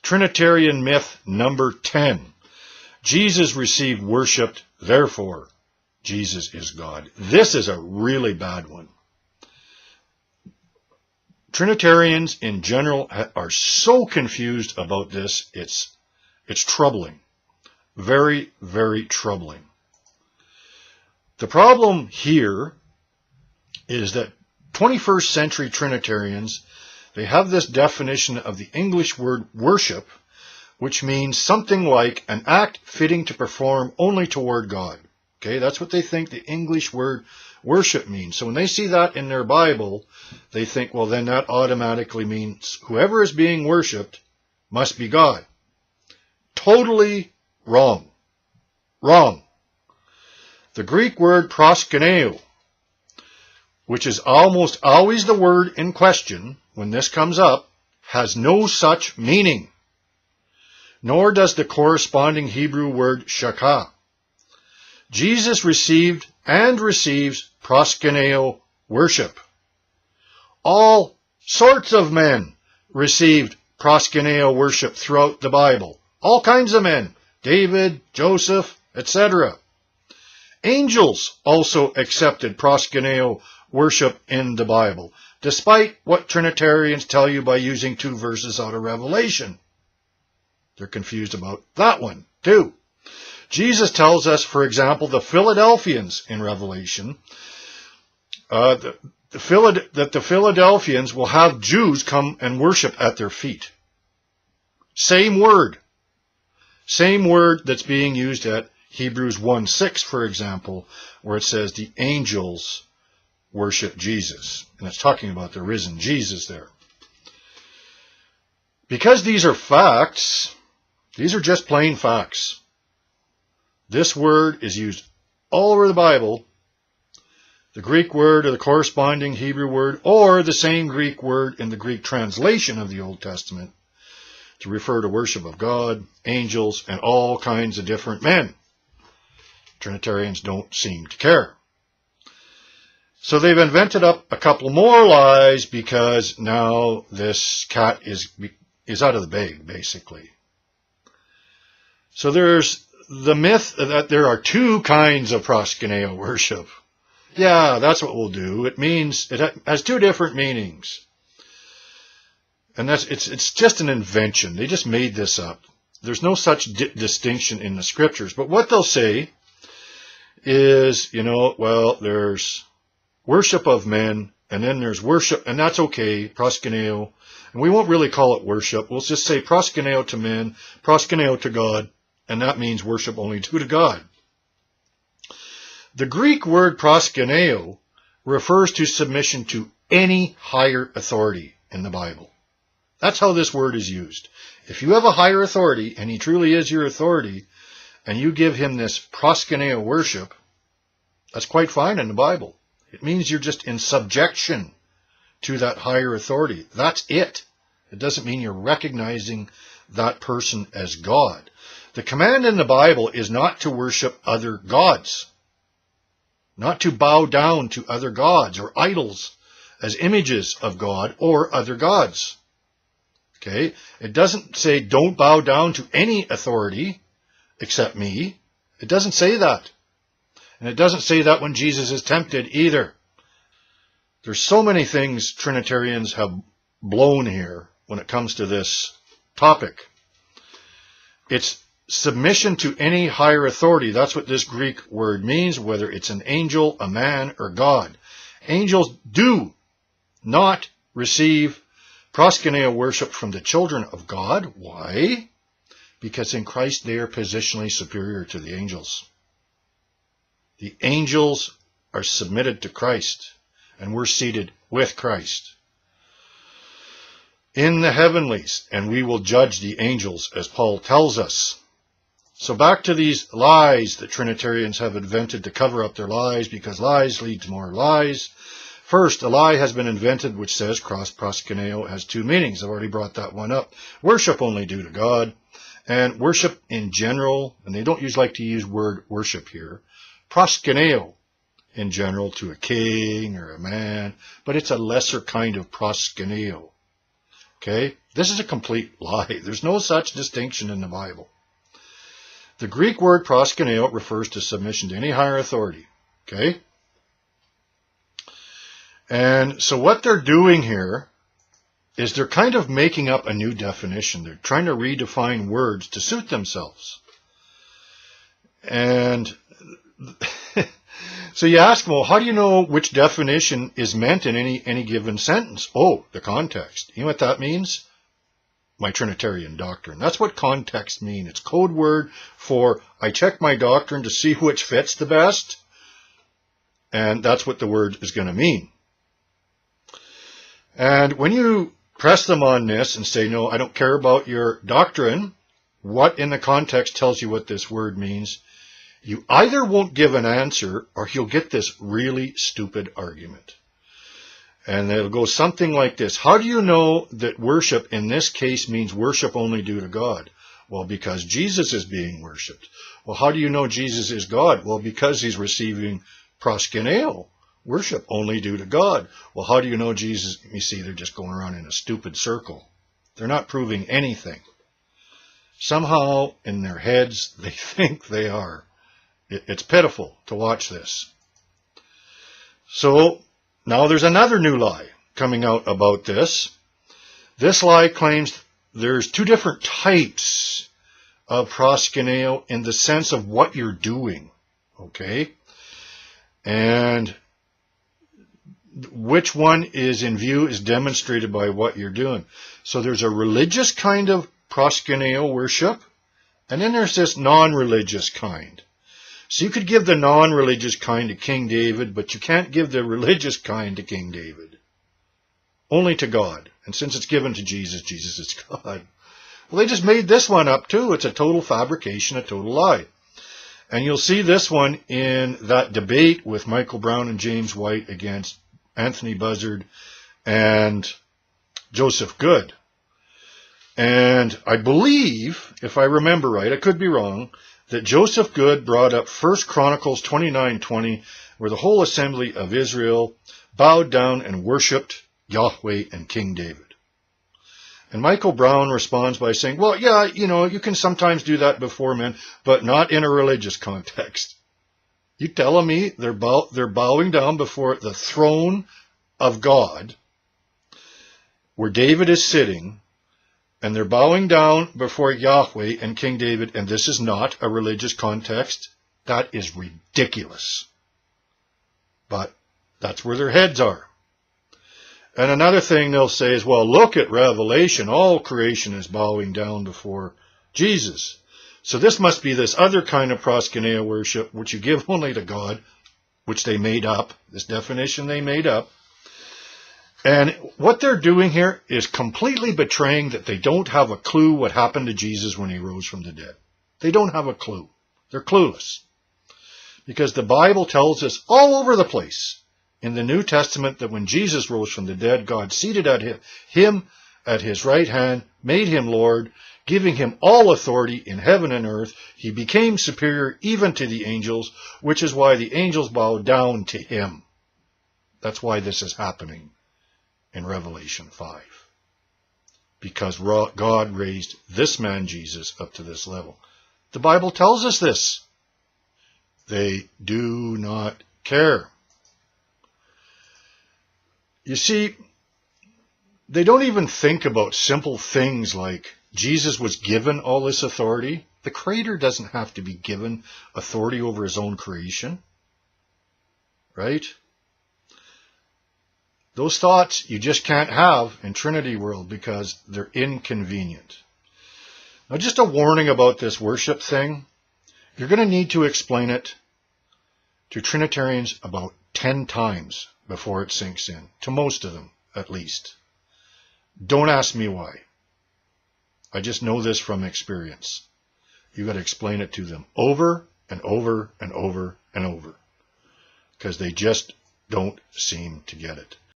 Trinitarian myth number 10. Jesus received worship, therefore Jesus is God. This is a really bad one. Trinitarians in general are so confused about this, it's troubling. Very, very troubling. The problem here is that 21st century Trinitarians, they have this definition of the English word worship, which means something like an act fitting to perform only toward God. Okay, that's what they think the English word worship means. So when they see that in their Bible, they think, well, then that automatically means whoever is being worshipped must be God. Totally wrong. Wrong. The Greek word proskeneo, which is almost always the word in question when this comes up, has no such meaning. Nor does the corresponding Hebrew word shakah. Jesus received and receives proskeneo worship. All sorts of men received proskeneo worship throughout the Bible. All kinds of men. David, Joseph, etc. Angels also accepted proskeneo worship in the Bible, despite what Trinitarians tell you by using 2 verses out of Revelation. They're confused about that one, too. Jesus tells us, for example, the Philadelphians in Revelation, that the Philadelphians will have Jews come and worship at their feet. Same word. Same word that's being used at Hebrews 1:6, for example, where it says the angels worship Jesus. And it's talking about the risen Jesus there. Because these are facts, these are just plain facts. This word is used all over the Bible, the Greek word or the corresponding Hebrew word, or the same Greek word in the Greek translation of the Old Testament, to refer to worship of God, angels, and all kinds of different men. Trinitarians don't seem to care. So they've invented up a couple more lies because now this cat is out of the bag, basically. So there's the myth that there are 2 kinds of proskeneo worship. Yeah, that's what we'll do. It means, it has 2 different meanings. And it's just an invention. They just made this up. There's no such distinction in the scriptures. But what they'll say is, well, there's worship of men, and then there's worship, and that's okay, proskeneo. And we won't really call it worship. We'll just say proskeneo to men, proskeneo to God, and that means worship only to God. The Greek word proskeneo refers to submission to any higher authority in the Bible. That's how this word is used. If you have a higher authority, and he truly is your authority, and you give him this proskeneo worship, that's quite fine in the Bible. It means you're just in subjection to that higher authority. That's it. It doesn't mean you're recognizing that person as God. The command in the Bible is not to worship other gods, not to bow down to other gods or idols as images of God or other gods. Okay? It doesn't say don't bow down to any authority except me. It doesn't say that. And it doesn't say that when Jesus is tempted either. There's so many things Trinitarians have blown here when it comes to this topic. It's submission to any higher authority. That's what this Greek word means, whether it's an angel, a man, or God. Angels do not receive proskeneo worship from the children of God. Why? Because in Christ they are positionally superior to the angels. The angels are submitted to Christ, and we're seated with Christ in the heavenlies, and we will judge the angels, as Paul tells us. So back to these lies that Trinitarians have invented to cover up their lies, because lies lead to more lies. First, a lie has been invented which says proskeneo has 2 meanings. I've already brought that one up. Worship only due to God, and worship in general, and they don't like to use word worship here, proskeneo in general to a king or a man, but it's a lesser kind of proskeneo. Okay? This is a complete lie. There's no such distinction in the Bible. The Greek word proskeneo refers to submission to any higher authority. Okay? And so what they're doing here is they're kind of making up a new definition. They're trying to redefine words to suit themselves. And so you ask them, well, how do you know which definition is meant in any given sentence? Oh, the context. You know what that means? My Trinitarian doctrine. That's what context means. It's code word for I check my doctrine to see which fits the best. And that's what the word is going to mean. And when you press them on this and say, no, I don't care about your doctrine, what in the context tells you what this word means, you either won't give an answer or you'll get this really stupid argument. And it'll go something like this. How do you know that worship in this case means worship only due to God? Well, because Jesus is being worshipped. Well, how do you know Jesus is God? Well, because he's receiving proskeneo, worship only due to God. Well, how do you know Jesus? You see, they're just going around in a stupid circle. They're not proving anything. Somehow, in their heads, they think they are. It's pitiful to watch this. So, now there's another new lie coming out about this. This lie claims there's two different types of proskeneo in the sense of what you're doing. Okay? And which one is in view is demonstrated by what you're doing. So there's a religious kind of proskeneo worship, and then there's this non-religious kind. So you could give the non-religious kind to King David, but you can't give the religious kind to King David. Only to God. And since it's given to Jesus, Jesus is God. Well, they just made this one up too. It's a total fabrication, a total lie. And you'll see this one in that debate with Michael Brown and James White against Anthony Buzzard and Joseph Good. And I believe, if I remember right, I could be wrong, that Joseph Good brought up 1 Chronicles 29:20, where the whole assembly of Israel bowed down and worshipped Yahweh and King David. And Michael Brown responds by saying, well, yeah, you can sometimes do that before men, but not in a religious context. You telling me they're bowing down before the throne of God, where David is sitting, and they're bowing down before Yahweh and King David, and this is not a religious context? That is ridiculous. But that's where their heads are. And another thing they'll say is, well, look at Revelation. All creation is bowing down before Jesus. So this must be this other kind of proskeneo worship, which you give only to God, which they made up, this definition they made up. And what they're doing here is completely betraying that they don't have a clue what happened to Jesus when he rose from the dead. They don't have a clue. They're clueless. Because the Bible tells us all over the place in the New Testament that when Jesus rose from the dead, God seated at him at his right hand, made him Lord, giving him all authority in heaven and earth. He became superior even to the angels, which is why the angels bow down to him. That's why this is happening in Revelation 5. Because God raised this man Jesus up to this level. The Bible tells us this. They do not care. You see, they don't even think about simple things like Jesus was given all this authority. The Creator doesn't have to be given authority over his own creation. Right? Those thoughts you just can't have in Trinity world because they're inconvenient. Now, just a warning about this worship thing. You're going to need to explain it to Trinitarians about 10 times before it sinks in. To most of them, at least. Don't ask me why. I just know this from experience. You've got to explain it to them over and over and over and over. Because they just don't seem to get it.